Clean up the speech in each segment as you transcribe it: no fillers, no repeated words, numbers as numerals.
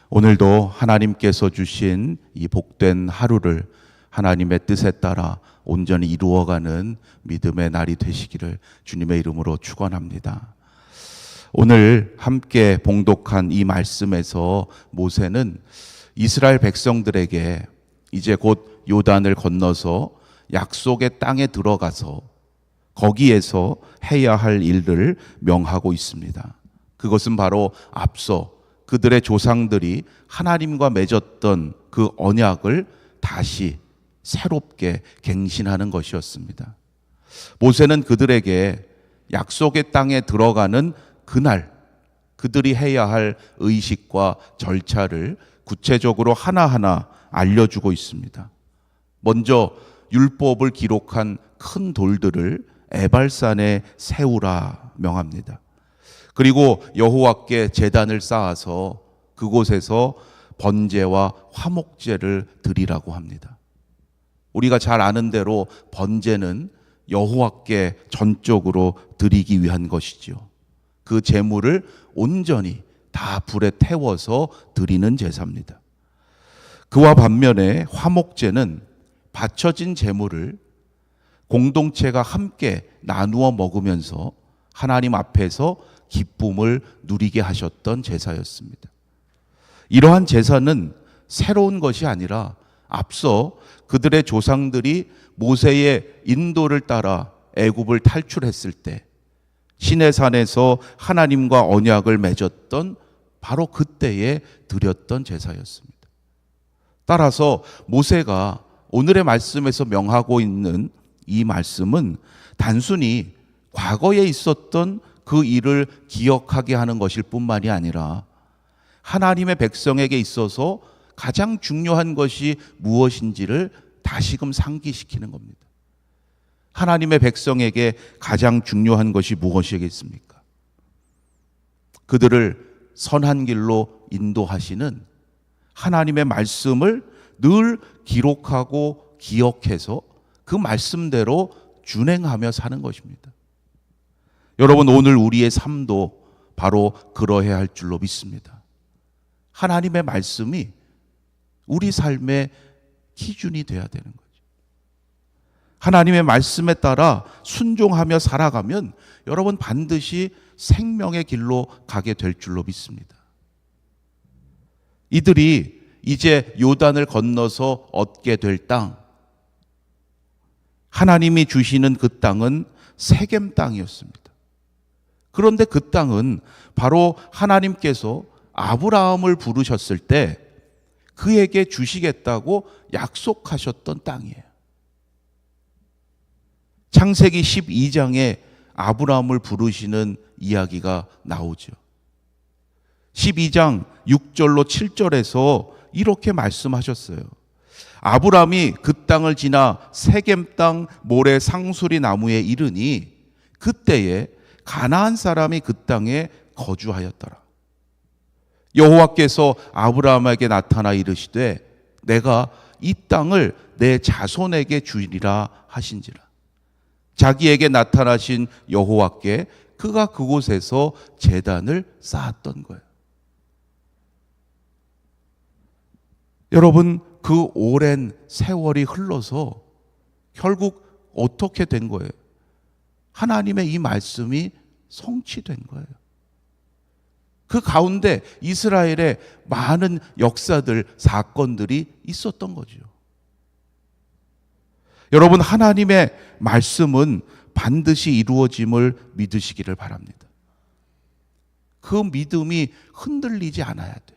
오늘도 하나님께서 주신 이 복된 하루를 하나님의 뜻에 따라 온전히 이루어가는 믿음의 날이 되시기를 주님의 이름으로 축원합니다. 오늘 함께 봉독한 이 말씀에서 모세는 이스라엘 백성들에게 이제 곧 요단을 건너서 약속의 땅에 들어가서 거기에서 해야 할 일들을 명하고 있습니다. 그것은 바로 앞서 그들의 조상들이 하나님과 맺었던 그 언약을 다시 새롭게 갱신하는 것이었습니다. 모세는 그들에게 약속의 땅에 들어가는 그날 그들이 해야 할 의식과 절차를 구체적으로 하나하나 알려주고 있습니다. 먼저 율법을 기록한 큰 돌들을 에발산에 세우라 명합니다. 그리고 여호와께 제단을 쌓아서 그곳에서 번제와 화목제를 드리라고 합니다. 우리가 잘 아는 대로 번제는 여호와께 전적으로 드리기 위한 것이지요. 그 제물을 온전히 다 불에 태워서 드리는 제사입니다. 그와 반면에 화목제는 바쳐진 제물을 공동체가 함께 나누어 먹으면서 하나님 앞에서 기쁨을 누리게 하셨던 제사였습니다. 이러한 제사는 새로운 것이 아니라 앞서 그들의 조상들이 모세의 인도를 따라 애굽을 탈출했을 때 시내산에서 하나님과 언약을 맺었던 바로 그때에 드렸던 제사였습니다. 따라서 모세가 오늘의 말씀에서 명하고 있는 이 말씀은 단순히 과거에 있었던 그 일을 기억하게 하는 것일 뿐만이 아니라 하나님의 백성에게 있어서 가장 중요한 것이 무엇인지를 다시금 상기시키는 겁니다. 하나님의 백성에게 가장 중요한 것이 무엇이겠습니까? 그들을 선한 길로 인도하시는 하나님의 말씀을 늘 기록하고 기억해서 그 말씀대로 준행하며 사는 것입니다. 여러분, 오늘 우리의 삶도 바로 그러해야 할 줄로 믿습니다. 하나님의 말씀이 우리 삶의 기준이 되어야 되는 거죠. 하나님의 말씀에 따라 순종하며 살아가면 여러분 반드시 생명의 길로 가게 될 줄로 믿습니다. 이들이 이제 요단을 건너서 얻게 될 땅, 하나님이 주시는 그 땅은 세겜 땅이었습니다. 그런데 그 땅은 바로 하나님께서 아브라함을 부르셨을 때 그에게 주시겠다고 약속하셨던 땅이에요. 창세기 12장에 아브라함을 부르시는 이야기가 나오죠. 12장 6절로 7절에서 이렇게 말씀하셨어요. 아브라함이 그 땅을 지나 세겜 땅 모래 상수리 나무에 이르니 그때에 가나안 사람이 그 땅에 거주하였더라. 여호와께서 아브라함에게 나타나 이르시되 내가 이 땅을 내 자손에게 주리라 하신지라. 자기에게 나타나신 여호와께 그가 그곳에서 제단을 쌓았던 거예요. 여러분, 그 오랜 세월이 흘러서 결국 어떻게 된 거예요? 하나님의 이 말씀이 성취된 거예요. 그 가운데 이스라엘의 많은 역사들, 사건들이 있었던 거죠. 여러분, 하나님의 말씀은 반드시 이루어짐을 믿으시기를 바랍니다. 그 믿음이 흔들리지 않아야 돼.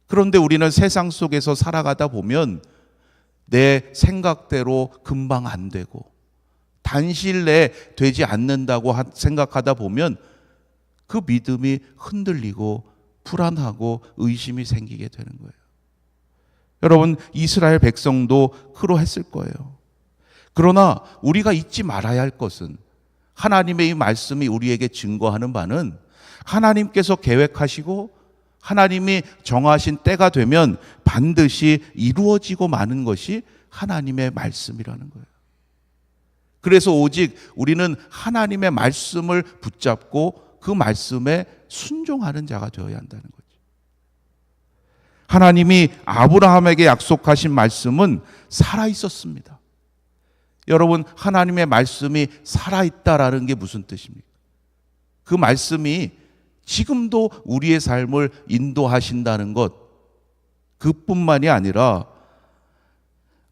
그런데 우리는 세상 속에서 살아가다 보면 내 생각대로 금방 안 되고 단시일 내에 되지 않는다고 생각하다 보면 그 믿음이 흔들리고 불안하고 의심이 생기게 되는 거예요. 여러분, 이스라엘 백성도 그러했을 거예요. 그러나 우리가 잊지 말아야 할 것은 하나님의 이 말씀이 우리에게 증거하는 바는 하나님께서 계획하시고 하나님이 정하신 때가 되면 반드시 이루어지고 마는 것이 하나님의 말씀이라는 거예요. 그래서 오직 우리는 하나님의 말씀을 붙잡고 그 말씀에 순종하는 자가 되어야 한다는 거죠. 하나님이 아브라함에게 약속하신 말씀은 살아 있었습니다. 여러분, 하나님의 말씀이 살아있다라는 게 무슨 뜻입니까? 그 말씀이 지금도 우리의 삶을 인도하신다는 것, 그뿐만이 아니라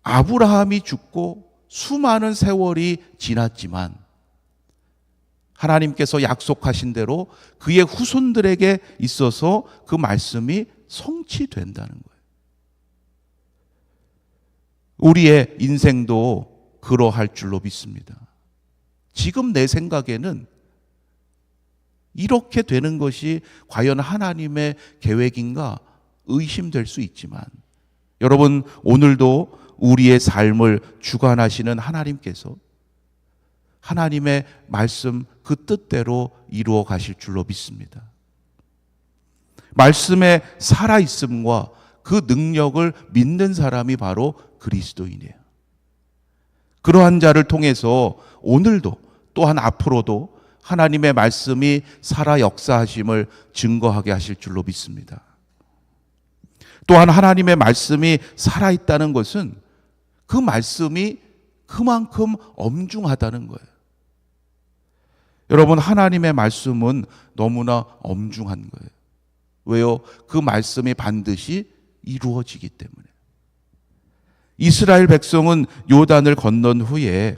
아브라함이 죽고 수많은 세월이 지났지만 하나님께서 약속하신 대로 그의 후손들에게 있어서 그 말씀이 성취된다는 거예요. 우리의 인생도 그러할 줄로 믿습니다. 지금 내 생각에는 이렇게 되는 것이 과연 하나님의 계획인가 의심될 수 있지만, 여러분, 오늘도 우리의 삶을 주관하시는 하나님께서 하나님의 말씀 그 뜻대로 이루어 가실 줄로 믿습니다. 말씀에 살아있음과 그 능력을 믿는 사람이 바로 그리스도인이에요. 그러한 자를 통해서 오늘도 또한 앞으로도 하나님의 말씀이 살아 역사하심을 증거하게 하실 줄로 믿습니다. 또한 하나님의 말씀이 살아있다는 것은 그 말씀이 그만큼 엄중하다는 거예요. 여러분, 하나님의 말씀은 너무나 엄중한 거예요. 왜요? 그 말씀이 반드시 이루어지기 때문에. 이스라엘 백성은 요단을 건넌 후에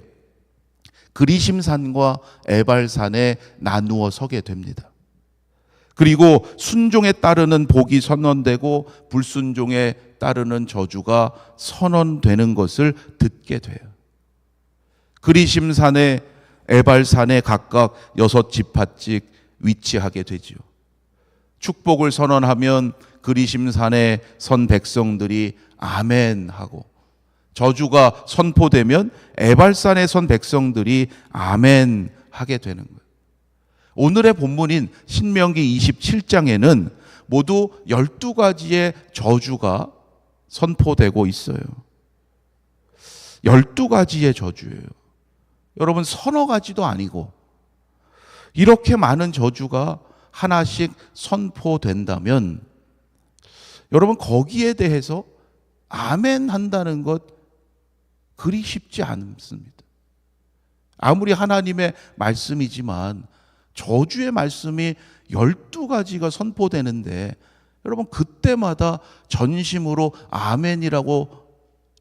그리심산과 에발산에 나누어 서게 됩니다. 그리고 순종에 따르는 복이 선언되고 불순종에 따르는 저주가 선언되는 것을 듣게 돼요. 그리심산에 에발산에 각각 6지파씩 위치하게 되지요. 축복을 선언하면 그리심산에 선 백성들이 아멘 하고, 저주가 선포되면 에발산에 선 백성들이 아멘 하게 되는 거예요. 오늘의 본문인 신명기 27장에는 모두 12가지의 저주가 선포되고 있어요. 12가지의 저주예요. 여러분, 서너 가지도 아니고 이렇게 많은 저주가 하나씩 선포된다면 여러분, 거기에 대해서 아멘 한다는 것 그리 쉽지 않습니다. 아무리 하나님의 말씀이지만 저주의 말씀이 12가지가 선포되는데 여러분, 그때마다 전심으로 아멘이라고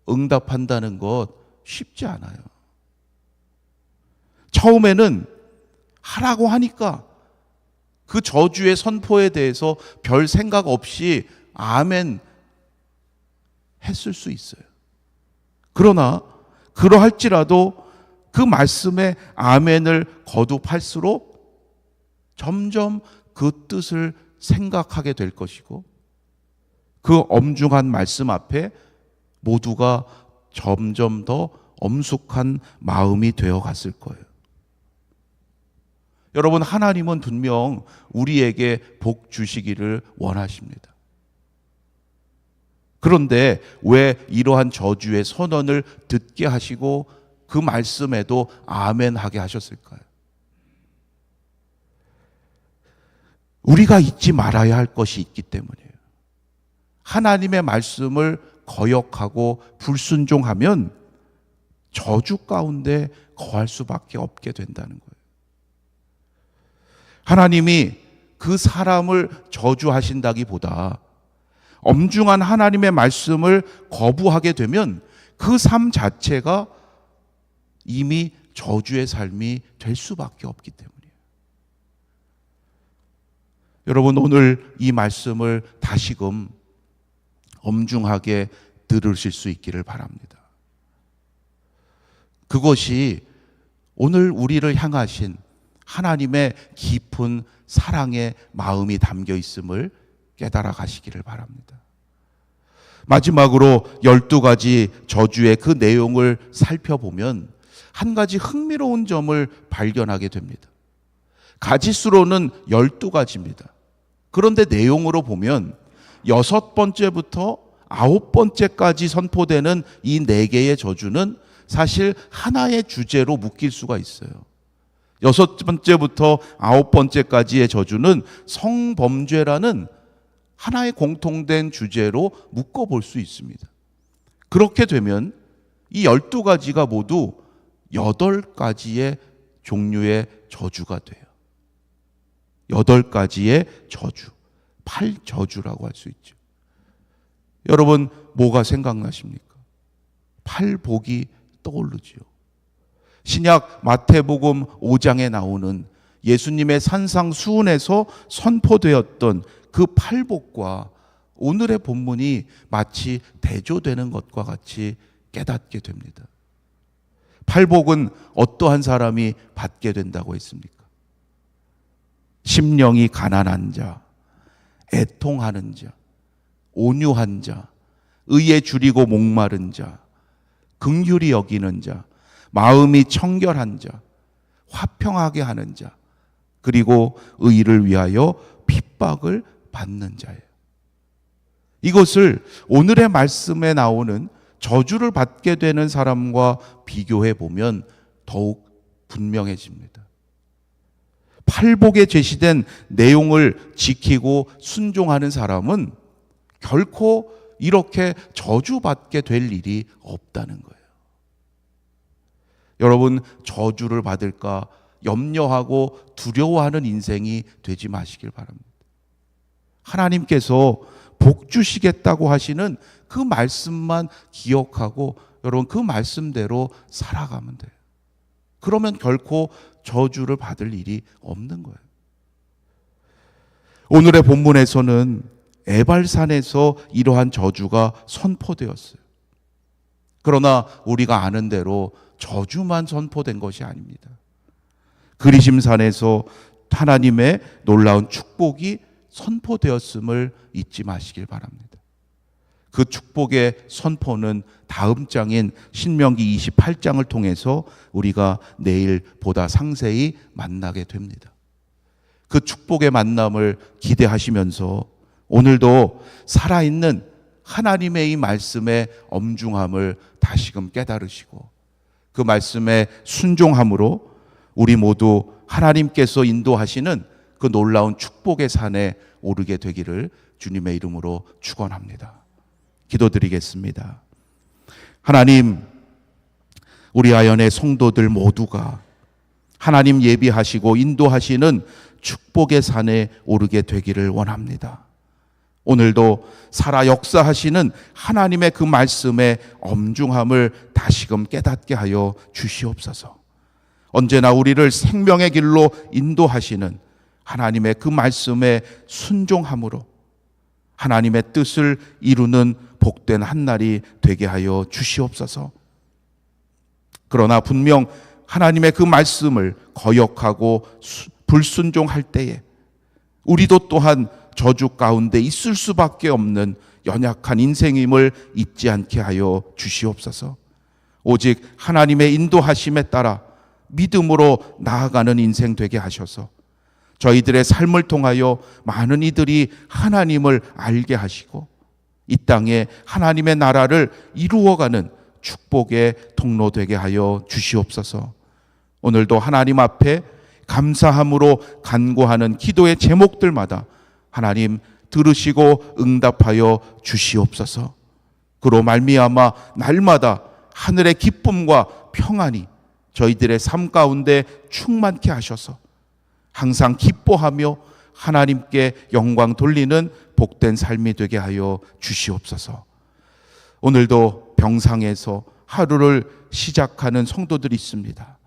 응답한다는 것 쉽지 않아요. 처음에는 하라고 하니까 그 저주의 선포에 대해서 별 생각 없이 아멘 했을 수 있어요. 그러나 그러할지라도 그 말씀에 아멘을 거듭할수록 점점 그 뜻을 생각하게 될 것이고, 그 엄중한 말씀 앞에 모두가 점점 더 엄숙한 마음이 되어 갔을 거예요. 여러분, 하나님은 분명 우리에게 복 주시기를 원하십니다. 그런데 왜 이러한 저주의 선언을 듣게 하시고 그 말씀에도 아멘 하게 하셨을까요? 우리가 잊지 말아야 할 것이 있기 때문이에요. 하나님의 말씀을 거역하고 불순종하면 저주 가운데 거할 수밖에 없게 된다는 거예요. 하나님이 그 사람을 저주하신다기보다 엄중한 하나님의 말씀을 거부하게 되면 그 삶 자체가 이미 저주의 삶이 될 수밖에 없기 때문이에요. 여러분, 오늘 이 말씀을 다시금 엄중하게 들으실 수 있기를 바랍니다. 그것이 오늘 우리를 향하신 하나님의 깊은 사랑의 마음이 담겨 있음을 깨달아 가시기를 바랍니다. 마지막으로 12가지 저주의 그 내용을 살펴보면 한 가지 흥미로운 점을 발견하게 됩니다. 가지수로는 12가지입니다. 그런데 내용으로 보면 6번째부터 9번째까지 선포되는 이 4개의 저주는 사실 하나의 주제로 묶일 수가 있어요. 6번째부터 9번째까지의 저주는 성범죄라는 하나의 공통된 주제로 묶어볼 수 있습니다. 그렇게 되면 이 12가지가 모두 8가지의 종류의 저주가 돼요. 8가지의 저주, 8저주라고 할 수 있죠. 여러분 뭐가 생각나십니까? 팔복이 떠오르지요. 신약 마태복음 5장에 나오는 예수님의 산상수훈에서 선포되었던 그 팔복과 오늘의 본문이 마치 대조되는 것과 같이 깨닫게 됩니다. 팔복은 어떠한 사람이 받게 된다고 했습니까? 심령이 가난한 자, 애통하는 자, 온유한 자, 의에 줄이고 목마른 자, 긍휼히 여기는 자, 마음이 청결한 자, 화평하게 하는 자, 그리고 의를 위하여 핍박을 받는 자예요. 이것을 오늘의 말씀에 나오는 저주를 받게 되는 사람과 비교해 보면 더욱 분명해집니다. 팔복에 제시된 내용을 지키고 순종하는 사람은 결코 이렇게 저주받게 될 일이 없다는 거예요. 여러분, 저주를 받을까 염려하고 두려워하는 인생이 되지 마시길 바랍니다. 하나님께서 복 주시겠다고 하시는 그 말씀만 기억하고 여러분 그 말씀대로 살아가면 돼요. 그러면 결코 저주를 받을 일이 없는 거예요. 오늘의 본문에서는 에발산에서 이러한 저주가 선포되었어요. 그러나 우리가 아는 대로 저주만 선포된 것이 아닙니다. 그리심산에서 하나님의 놀라운 축복이 선포되었음을 잊지 마시길 바랍니다. 그 축복의 선포는 다음 장인 신명기 28장을 통해서 우리가 내일 보다 상세히 만나게 됩니다. 그 축복의 만남을 기대하시면서 오늘도 살아있는 하나님의 이 말씀의 엄중함을 다시금 깨달으시고 그 말씀에 순종함으로 우리 모두 하나님께서 인도하시는 그 놀라운 축복의 산에 오르게 되기를 주님의 이름으로 축원합니다. 기도드리겠습니다. 하나님, 우리 아연의 성도들 모두가 하나님 예비하시고 인도하시는 축복의 산에 오르게 되기를 원합니다. 오늘도 살아 역사하시는 하나님의 그 말씀의 엄중함을 다시금 깨닫게 하여 주시옵소서. 언제나 우리를 생명의 길로 인도하시는 하나님의 그 말씀에 순종함으로 하나님의 뜻을 이루는 복된 한날이 되게 하여 주시옵소서. 그러나 분명 하나님의 그 말씀을 거역하고 불순종할 때에 우리도 또한 저주 가운데 있을 수밖에 없는 연약한 인생임을 잊지 않게 하여 주시옵소서. 오직 하나님의 인도하심에 따라 믿음으로 나아가는 인생 되게 하셔서 저희들의 삶을 통하여 많은 이들이 하나님을 알게 하시고 이 땅에 하나님의 나라를 이루어가는 축복의 통로 되게 하여 주시옵소서. 오늘도 하나님 앞에 감사함으로 간구하는 기도의 제목들마다 하나님 들으시고 응답하여 주시옵소서. 그로 말미암아 날마다 하늘의 기쁨과 평안이 저희들의 삶 가운데 충만케 하셔서 항상 기뻐하며 하나님께 영광 돌리는 복된 삶이 되게 하여 주시옵소서. 오늘도 병상에서 하루를 시작하는 성도들이 있습니다.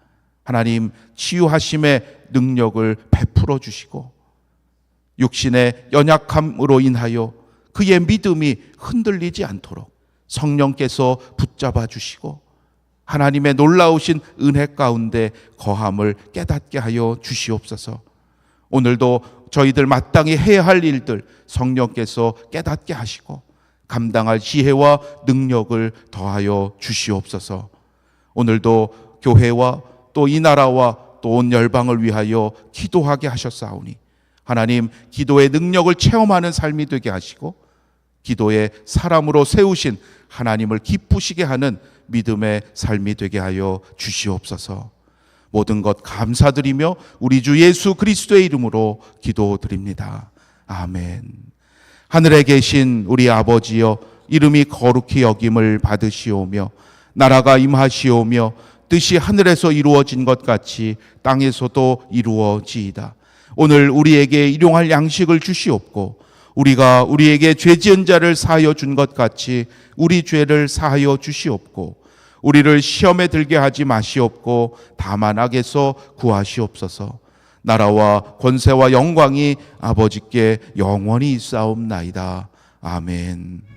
하나님 치유하심의 능력을 베풀어 주시고 육신의 연약함으로 인하여 그의 믿음이 흔들리지 않도록 성령께서 붙잡아 주시고 하나님의 놀라우신 은혜 가운데 거함을 깨닫게 하여 주시옵소서. 오늘도 저희들 마땅히 해야 할 일들 성령께서 깨닫게 하시고 감당할 지혜와 능력을 더하여 주시옵소서. 오늘도 교회와 또 이 나라와 또 온 열방을 위하여 기도하게 하셨사오니 하나님 기도의 능력을 체험하는 삶이 되게 하시고 기도의 사람으로 세우신 하나님을 기쁘시게 하는 믿음의 삶이 되게 하여 주시옵소서. 모든 것 감사드리며 우리 주 예수 그리스도의 이름으로 기도드립니다. 아멘. 하늘에 계신 우리 아버지여, 이름이 거룩히 여김을 받으시오며 나라가 임하시오며 뜻이 하늘에서 이루어진 것 같이 땅에서도 이루어지이다. 오늘 우리에게 일용할 양식을 주시옵고 우리가 우리에게 죄 지은 자를 사하여 준 것 같이 우리 죄를 사하여 주시옵고 우리를 시험에 들게 하지 마시옵고 다만 악에서 구하시옵소서. 나라와 권세와 영광이 아버지께 영원히 있사옵나이다. 아멘.